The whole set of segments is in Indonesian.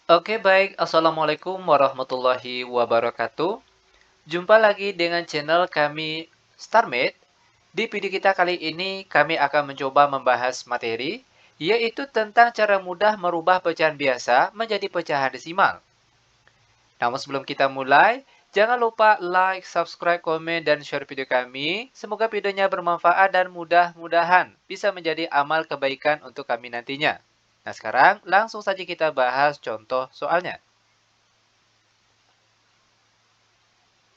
Oke, baik. Assalamualaikum warahmatullahi wabarakatuh. Jumpa lagi dengan channel kami StarMate. Di video kita kali ini, kami akan mencoba membahas materi, yaitu tentang cara mudah merubah pecahan biasa menjadi pecahan desimal. Namun sebelum kita mulai, jangan lupa like, subscribe, komen, dan share video kami. Semoga videonya bermanfaat dan mudah-mudahan bisa menjadi amal kebaikan untuk kami nantinya. Nah, sekarang langsung saja kita bahas contoh soalnya.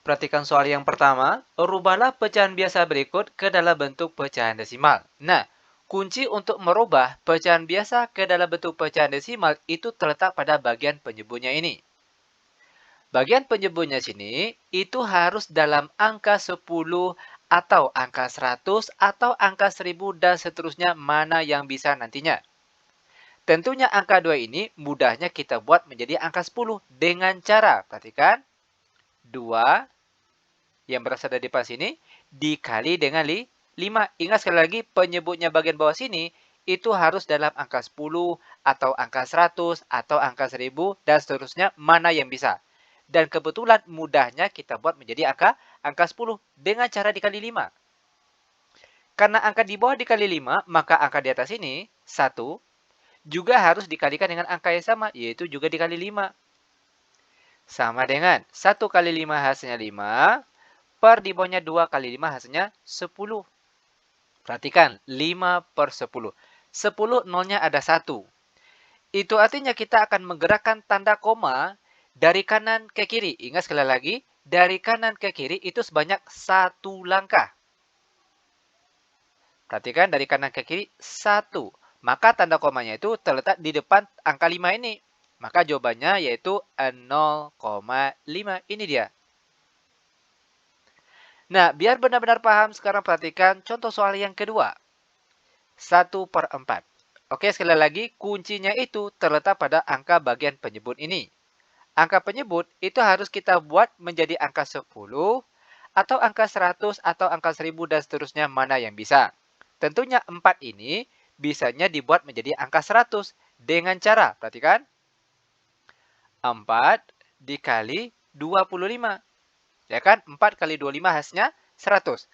Perhatikan soal yang pertama, rubahlah pecahan biasa berikut ke dalam bentuk pecahan desimal. Nah, kunci untuk merubah pecahan biasa ke dalam bentuk pecahan desimal itu terletak pada bagian penyebutnya ini. Bagian penyebutnya sini itu harus dalam angka 10 atau angka 100 atau angka 1000 dan seterusnya mana yang bisa nantinya. Tentunya angka 2 ini mudahnya kita buat menjadi angka 10 dengan cara, perhatikan, 2 yang berasal dari depan sini dikali dengan 5. Ingat sekali lagi penyebutnya bagian bawah sini itu harus dalam angka 10 atau angka 100 atau angka 1000 dan seterusnya mana yang bisa. Dan kebetulan mudahnya kita buat menjadi angka 10 dengan cara dikali 5. Karena angka di bawah dikali 5, maka angka di atas ini 1 juga harus dikalikan dengan angka yang sama, yaitu juga dikali 5. Sama dengan 1 kali 5 hasilnya 5, per di bawahnya 2 kali 5 hasilnya 10. Perhatikan, 5 per 10. 10 nolnya ada 1. Itu artinya kita akan menggerakkan tanda koma dari kanan ke kiri. Ingat sekali lagi, dari kanan ke kiri itu sebanyak 1 langkah. Perhatikan, dari kanan ke kiri 1. Maka tanda komanya itu terletak di depan angka 5 ini. Maka jawabannya yaitu 0,5. Ini dia. Nah, biar benar-benar paham, sekarang perhatikan contoh soal yang kedua. 1/4. Oke, sekali lagi, kuncinya itu terletak pada angka bagian penyebut ini. Angka penyebut itu harus kita buat menjadi angka 10, atau angka 100, atau angka 1000, dan seterusnya mana yang bisa. Tentunya 4 ini bisanya dibuat menjadi angka 100 dengan cara, perhatikan, 4 dikali 25. Ya kan? 4 kali 25 hasilnya 100.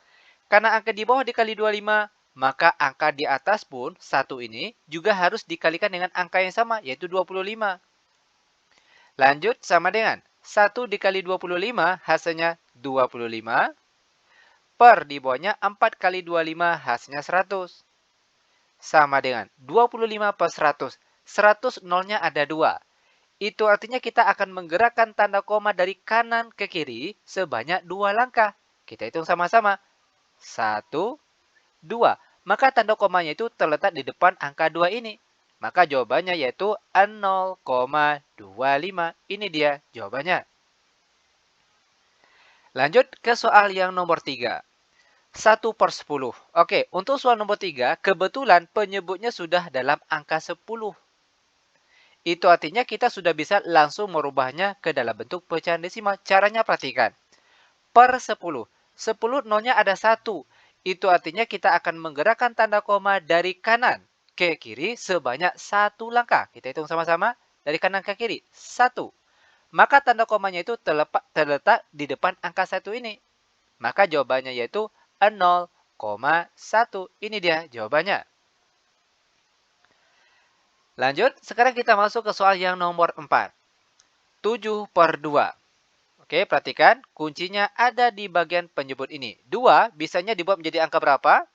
Karena angka di bawah dikali 25, maka angka di atas pun 1 ini juga harus dikalikan dengan angka yang sama, yaitu 25. Lanjut sama dengan 1 dikali 25 hasilnya 25. Per di bawahnya 4 kali 25 hasilnya 100. Sama dengan 25 per 100. 100 nolnya ada 2. Itu artinya kita akan menggerakkan tanda koma dari kanan ke kiri sebanyak 2 langkah. Kita hitung sama-sama. 1, 2. Maka tanda komanya itu terletak di depan angka 2 ini. Maka jawabannya yaitu 0,25. Ini dia jawabannya. Lanjut ke soal yang nomor 3. 1/10. Oke, untuk soal nomor 3, kebetulan penyebutnya sudah dalam angka 10. Itu artinya kita sudah bisa langsung merubahnya ke dalam bentuk pecahan desimal. Caranya perhatikan. Per 10. 10 nolnya ada 1. Itu artinya kita akan menggerakkan tanda koma dari kanan ke kiri sebanyak 1 langkah. Kita hitung sama-sama. Dari kanan ke kiri. 1. Maka tanda komanya itu terletak di depan angka 1 ini. Maka jawabannya yaitu 0,1. Ini dia jawabannya. Lanjut, sekarang kita masuk ke soal yang nomor 4. 7/2. Oke, perhatikan kuncinya ada di bagian penyebut ini. 2 bisanya dibuat menjadi angka berapa?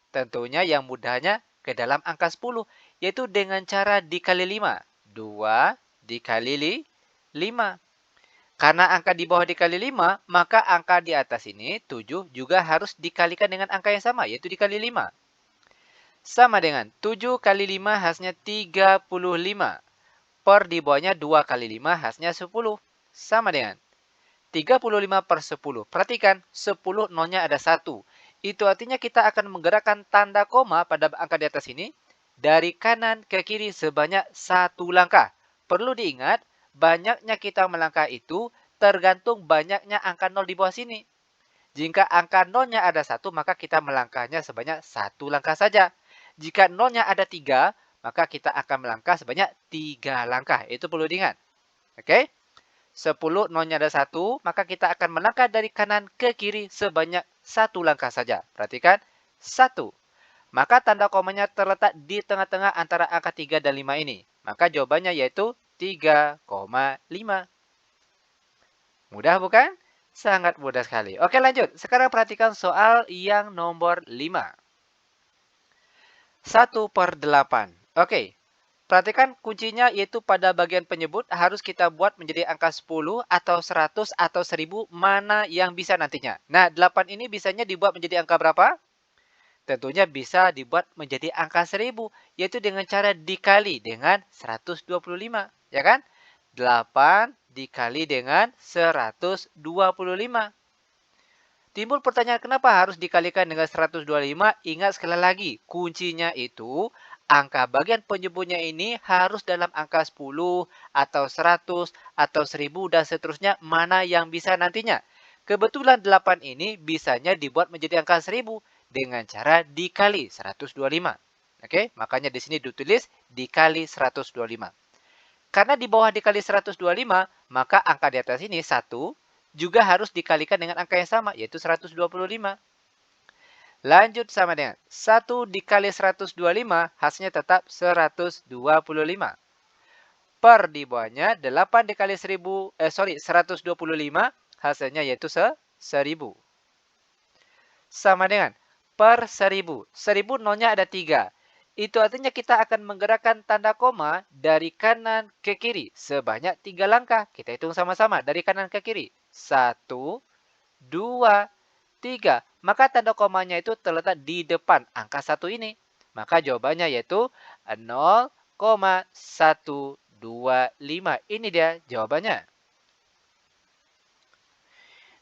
Tentunya yang mudahnya ke dalam angka 10, yaitu dengan cara dikali 5. 2 dikali 5. Karena angka di bawah dikali 5, maka angka di atas ini, 7, juga harus dikalikan dengan angka yang sama, yaitu dikali 5. Sama dengan 7 kali 5 hasilnya 35. Per di bawahnya 2 kali 5 hasilnya 10. Sama dengan 35 per 10. Perhatikan, 10 nolnya ada 1. Itu artinya kita akan menggerakkan tanda koma pada angka di atas ini dari kanan ke kiri sebanyak 1 langkah. Perlu diingat, banyaknya kita melangkah itu tergantung banyaknya angka 0 di bawah sini. Jika angka 0-nya ada 1, maka kita melangkahnya sebanyak 1 langkah saja. Jika 0-nya ada 3, maka kita akan melangkah sebanyak 3 langkah. Itu perlu diingat. Oke? 10 nolnya ada 1, maka kita akan melangkah dari kanan ke kiri sebanyak 1 langkah saja. Perhatikan, 1. Maka tanda komanya terletak di tengah-tengah antara angka 3 dan 5 ini. Maka jawabannya yaitu 3,5. Mudah bukan? Sangat mudah sekali. Oke, lanjut. Sekarang perhatikan soal yang nomor 5. 1/8. Oke, perhatikan kuncinya yaitu pada bagian penyebut harus kita buat menjadi angka 10 atau 100 atau 1000 mana yang bisa nantinya. Nah, 8 ini bisanya dibuat menjadi angka berapa? Tentunya bisa dibuat menjadi angka 1000, yaitu dengan cara dikali dengan 125, ya kan? 8 dikali dengan 125. Timbul pertanyaan kenapa harus dikalikan dengan 125? Ingat sekali lagi, kuncinya itu angka bagian penyebutnya ini harus dalam angka 10 atau 100 atau 1000 dan seterusnya mana yang bisa nantinya. Kebetulan 8 ini bisanya dibuat menjadi angka 1000 dengan cara dikali 125. Oke, makanya di sini ditulis dikali 125. Karena di bawah dikali 125, maka angka di atas ini 1 juga harus dikalikan dengan angka yang sama, yaitu 125. Lanjut sama dengan 1 dikali 125, hasilnya tetap 125. Per di bawahnya 8 dikali 125, hasilnya yaitu 1000. Sama dengan per 1000. 1000 nolnya ada 3. Itu artinya kita akan menggerakkan tanda koma dari kanan ke kiri sebanyak 3 langkah. Kita hitung sama-sama dari kanan ke kiri. 1, 2, 3. Maka tanda komanya itu terletak di depan angka 1 ini. Maka jawabannya yaitu 0,125. Ini dia jawabannya.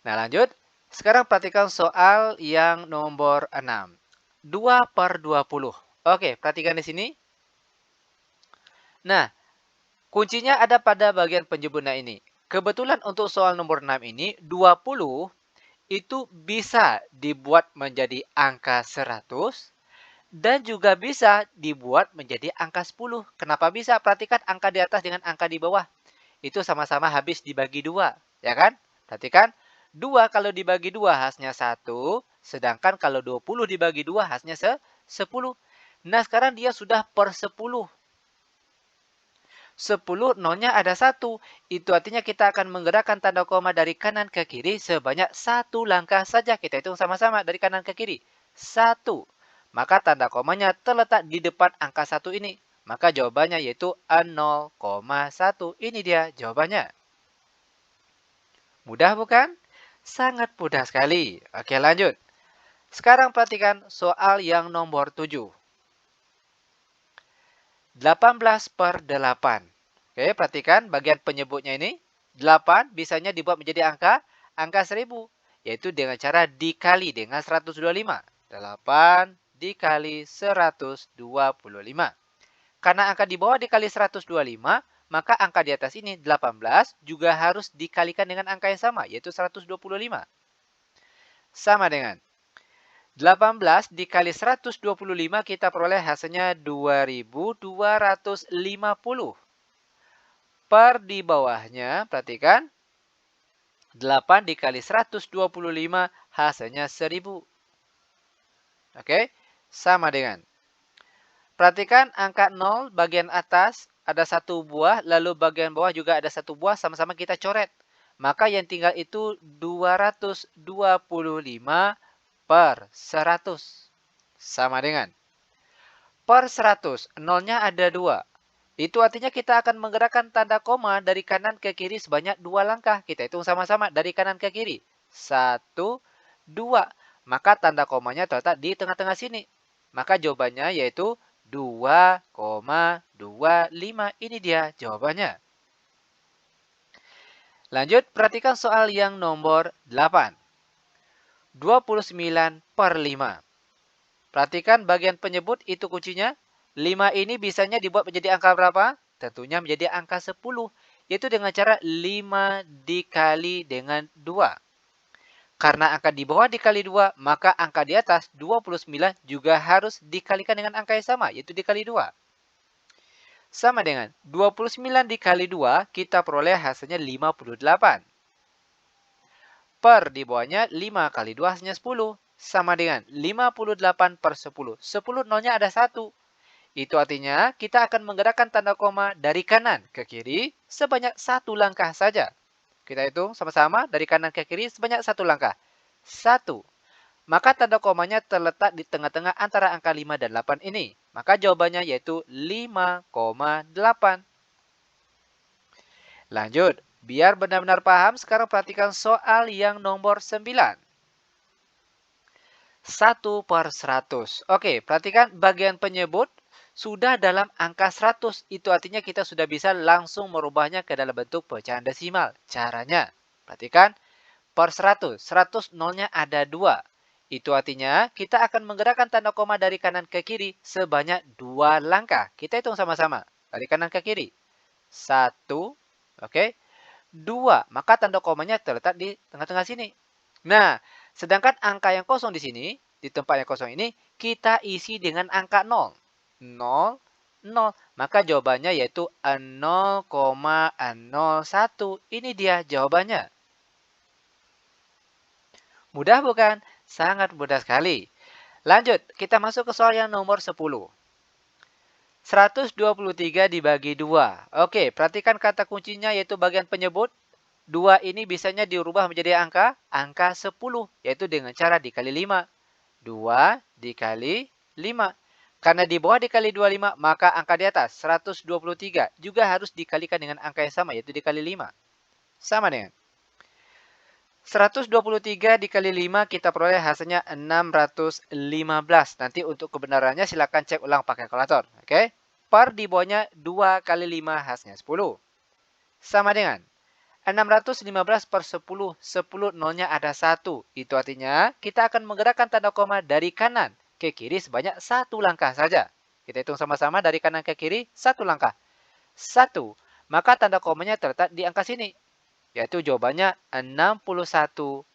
Nah, lanjut. Sekarang perhatikan soal yang nomor 6. 2/20. Oke, perhatikan di sini. Nah, kuncinya ada pada bagian penyebutnya ini. Kebetulan untuk soal nomor 6 ini, 20 itu bisa dibuat menjadi angka 100 dan juga bisa dibuat menjadi angka 10. Kenapa bisa? Perhatikan angka di atas dengan angka di bawah. Itu sama-sama habis dibagi 2, ya kan? Perhatikan, 2 kalau dibagi 2 hasilnya 1, sedangkan kalau 20 dibagi 2 hasilnya 10. Nah, sekarang dia sudah per 10. 10 nolnya ada 1. Itu artinya kita akan menggerakkan tanda koma dari kanan ke kiri sebanyak 1 langkah saja. Kita hitung sama-sama dari kanan ke kiri. 1. Maka tanda komanya terletak di depan angka 1 ini. Maka jawabannya yaitu 0,1. Ini dia jawabannya. Mudah bukan? Sangat mudah sekali. Oke, lanjut. Sekarang perhatikan soal yang nomor 7. 18/8. Oke, perhatikan bagian penyebutnya ini. 8 bisanya dibuat menjadi angka 1000. Yaitu dengan cara dikali dengan 125. 8 dikali 125. Karena angka di bawah dikali 125, maka angka di atas ini 18 juga harus dikalikan dengan angka yang sama, yaitu 125. Sama dengan 18 dikali 125 kita peroleh hasilnya 2250. Per di bawahnya, perhatikan, 8 dikali 125 hasilnya 1000. Oke, sama dengan. Perhatikan angka 0 bagian atas ada 1 buah, lalu bagian bawah juga ada 1 buah, sama-sama kita coret. Maka yang tinggal itu 225 per 100. Sama dengan per 100, nolnya ada 2. Itu artinya kita akan menggerakkan tanda koma dari kanan ke kiri sebanyak 2 langkah. Kita hitung sama-sama dari kanan ke kiri. 1, 2. Maka tanda komanya terletak di tengah-tengah sini. Maka jawabannya yaitu 2,25. Ini dia jawabannya. Lanjut, perhatikan soal yang nomor 8. 29/5. Perhatikan bagian penyebut itu kuncinya. 5 ini bisanya dibuat menjadi angka berapa? Tentunya menjadi angka 10. Yaitu dengan cara 5 dikali dengan 2. Karena angka di bawah dikali 2, maka angka di atas 29 juga harus dikalikan dengan angka yang sama, yaitu dikali 2. Sama dengan 29 dikali 2, kita peroleh hasilnya 58. Per di bawahnya 5 kali 2 hasilnya 10. Sama dengan 58 per 10. 10 nolnya ada 1. Itu artinya kita akan menggerakkan tanda koma dari kanan ke kiri sebanyak satu langkah saja. Kita hitung sama-sama dari kanan ke kiri sebanyak satu langkah. 1. Maka tanda komanya terletak di tengah-tengah antara angka 5 dan 8 ini. Maka jawabannya yaitu 5,8. Lanjut, biar benar-benar paham, sekarang perhatikan soal yang nomor 9. 1 per 100. Oke, perhatikan bagian penyebut sudah dalam angka 100. Itu artinya kita sudah bisa langsung merubahnya ke dalam bentuk pecahan desimal. Caranya, perhatikan per 100. 100 nolnya ada 2. Itu artinya kita akan menggerakkan tanda koma dari kanan ke kiri sebanyak 2 langkah. Kita hitung sama-sama. Dari kanan ke kiri. 1, oke. 2, maka tanda komanya terletak di tengah-tengah sini. Nah, sedangkan angka yang kosong di sini, di tempat yang kosong ini, kita isi dengan angka 0. 0, 0. Maka jawabannya yaitu 0,01. Ini dia jawabannya. Mudah bukan? Sangat mudah sekali. Lanjut, kita masuk ke soal yang nomor 10. 123 dibagi 2. Oke, perhatikan kata kuncinya yaitu bagian penyebut. 2 ini bisanya dirubah menjadi angka 10, yaitu dengan cara dikali 5. 2 dikali 5. Karena di bawah dikali 25, maka angka di atas, 123, juga harus dikalikan dengan angka yang sama, yaitu dikali 5. Sama dengan 123 dikali 5, kita peroleh hasilnya 615. Nanti untuk kebenarannya silakan cek ulang pakai kalkulator. Oke? Per di bawahnya 2 kali 5 hasilnya 10. Sama dengan 615 per 10. 10 nolnya ada 1. Itu artinya kita akan menggerakkan tanda koma dari kanan ke kiri sebanyak satu langkah saja. Kita hitung sama-sama dari kanan ke kiri satu langkah. 1. Maka tanda komanya terletak di angka sini. Yaitu jawabannya 61,5.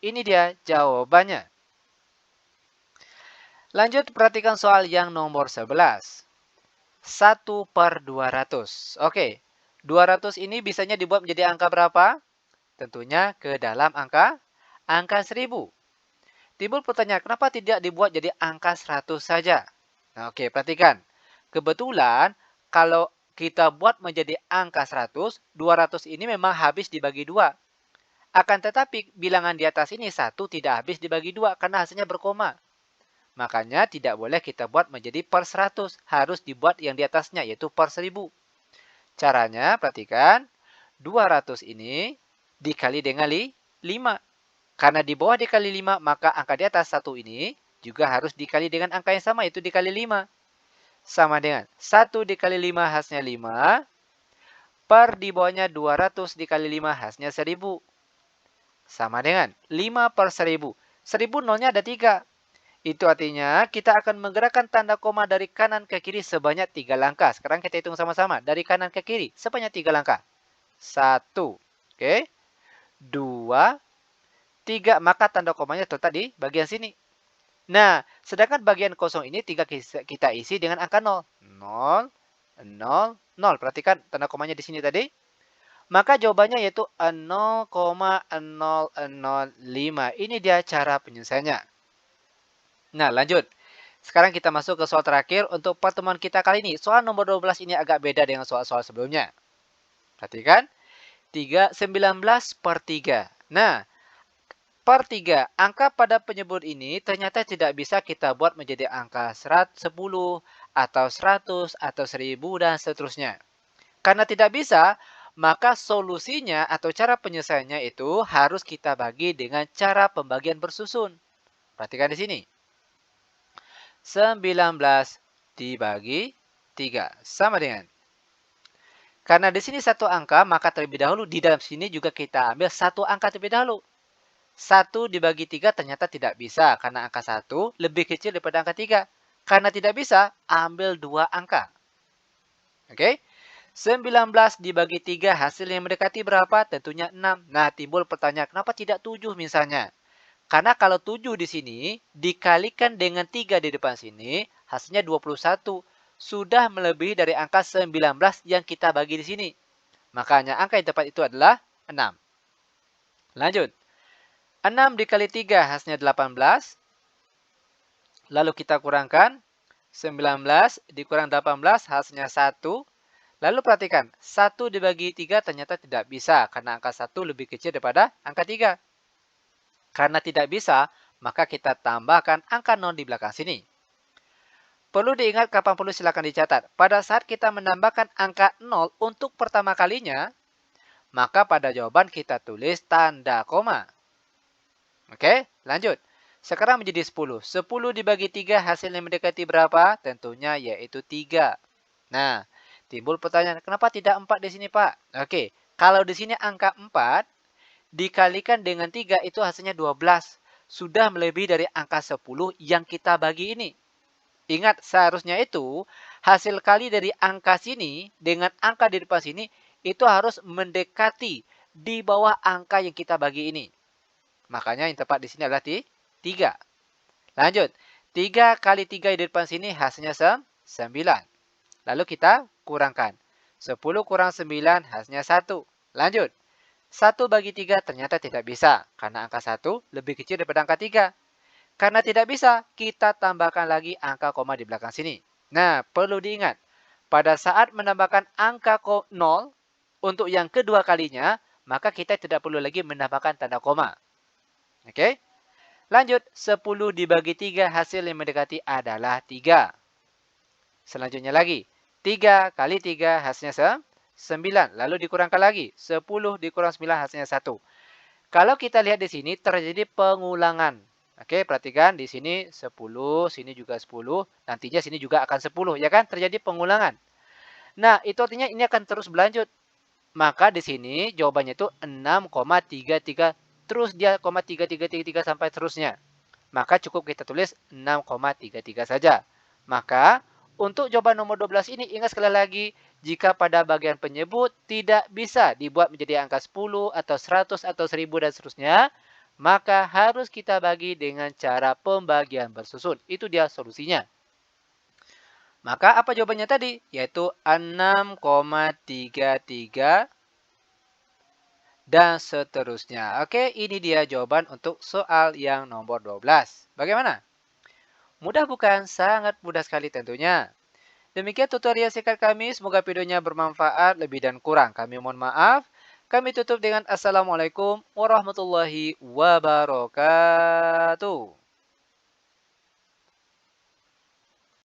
Ini dia jawabannya. Lanjut perhatikan soal yang nomor 11. 1 per 200. Oke, 200 ini bisanya dibuat menjadi angka berapa? Tentunya ke dalam angka 1000. Timbul pertanyaan, kenapa tidak dibuat jadi angka 100 saja? Nah, oke, perhatikan. Kebetulan kalau kita buat menjadi angka 100, 200 ini memang habis dibagi 2. Akan tetapi bilangan di atas ini 1 tidak habis dibagi 2 karena hasilnya berkoma. Makanya tidak boleh kita buat menjadi per 100. Harus dibuat yang di atasnya yaitu per 1000. Caranya perhatikan. 200 ini dikali dengan 5. Karena di bawah dikali 5 maka angka di atas 1 ini juga harus dikali dengan angka yang sama yaitu dikali 5. Sama dengan 1 dikali 5 hasilnya 5. Per di bawahnya 200 dikali 5 hasilnya 1000. Sama dengan 5 per 1000. 1000 nolnya ada 3. Itu artinya kita akan menggerakkan tanda koma dari kanan ke kiri sebanyak 3 langkah. Sekarang kita hitung sama-sama. Dari kanan ke kiri sebanyak 3 langkah. 1. Oke. 2. 3. Maka tanda komanya terletak di bagian sini. Nah, sedangkan bagian kosong ini tinggal kita isi dengan angka 0. 0, 0, 0. Perhatikan tanda komanya di sini tadi. Maka jawabannya yaitu 0,005. Ini dia cara penyelesaiannya. Nah, lanjut. Sekarang kita masuk ke soal terakhir untuk pertemuan kita kali ini. Soal nomor 12 ini agak beda dengan soal-soal sebelumnya. Perhatikan. 19 per 3. Nah, per 3, angka pada penyebut ini ternyata tidak bisa kita buat menjadi angka 10 atau 100 atau 1000 dan seterusnya. Karena tidak bisa, maka solusinya atau cara penyelesaiannya itu harus kita bagi dengan cara pembagian bersusun. Perhatikan di sini. 19 dibagi 3 sama dengan. Karena di sini satu angka, maka terlebih dahulu di dalam sini juga kita ambil satu angka terlebih dahulu. 1 dibagi 3 ternyata tidak bisa karena angka 1 lebih kecil daripada angka 3. Karena tidak bisa, ambil 2 angka. Oke? 19 dibagi 3 hasil yang mendekati berapa? Tentunya 6. Nah, timbul pertanyaan, kenapa tidak 7 misalnya? Karena kalau 7 di sini dikalikan dengan 3 di depan sini, hasilnya 21. sudah melebihi dari angka 19 yang kita bagi di sini. Makanya angka yang tepat itu adalah 6. Lanjut. 6 dikali 3 hasilnya 18. Lalu kita kurangkan. 19 dikurang 18 hasilnya 1. Lalu perhatikan, 1 dibagi 3 ternyata tidak bisa. Karena angka 1 lebih kecil daripada angka 3. Karena tidak bisa, maka kita tambahkan angka 0 di belakang sini. Perlu diingat kapan perlu silakan dicatat. Pada saat kita menambahkan angka 0 untuk pertama kalinya, maka pada jawaban kita tulis tanda koma. Oke, lanjut. Sekarang menjadi 10. 10 dibagi 3 hasilnya mendekati berapa? Tentunya yaitu 3. Nah, timbul pertanyaan, kenapa tidak 4 di sini, Pak? Oke, kalau di sini angka 4 dikalikan dengan 3 itu hasilnya 12. Sudah melebihi dari angka 10 yang kita bagi ini. Ingat, seharusnya itu hasil kali dari angka sini dengan angka di depan sini itu harus mendekati di bawah angka yang kita bagi ini. Makanya yang tepat di sini adalah 3. Lanjut. 3 kali 3 di depan sini hasilnya 9. Lalu kita kurangkan. 10 kurang 9 hasilnya 1. Lanjut. 1 bagi 3 ternyata tidak bisa. Karena angka 1 lebih kecil daripada angka 3. Karena tidak bisa, kita tambahkan lagi angka koma di belakang sini. Nah, perlu diingat. Pada saat menambahkan angka 0 untuk yang kedua kalinya, maka kita tidak perlu lagi menambahkan tanda koma. Oke? Lanjut, 10 dibagi 3 hasil yang mendekati adalah 3. Selanjutnya lagi, 3 kali 3 hasilnya 9. Lalu dikurangkan lagi, 10 dikurang 9 hasilnya 1. Kalau kita lihat di sini terjadi pengulangan. Oke, perhatikan di sini 10, sini juga 10, nantinya sini juga akan 10, ya kan? Terjadi pengulangan. Nah, itu artinya ini akan terus berlanjut. Maka di sini jawabannya itu 6,33, terus dia 0,3333 sampai terusnya. Maka cukup kita tulis 6,33 saja. Maka untuk jawaban nomor 12 ini ingat sekali lagi, jika pada bagian penyebut tidak bisa dibuat menjadi angka 10 atau 100 atau 1000 dan seterusnya, maka harus kita bagi dengan cara pembagian bersusun. Itu dia solusinya. Maka apa jawabannya tadi? Yaitu 6,33 dan seterusnya. Oke, ini dia jawaban untuk soal yang nomor 12. Bagaimana? Mudah bukan? Sangat mudah sekali tentunya. Demikian tutorial singkat kami. Semoga videonya bermanfaat. Lebih dan kurang kami mohon maaf. Kami tutup dengan Assalamualaikum warahmatullahi wabarakatuh.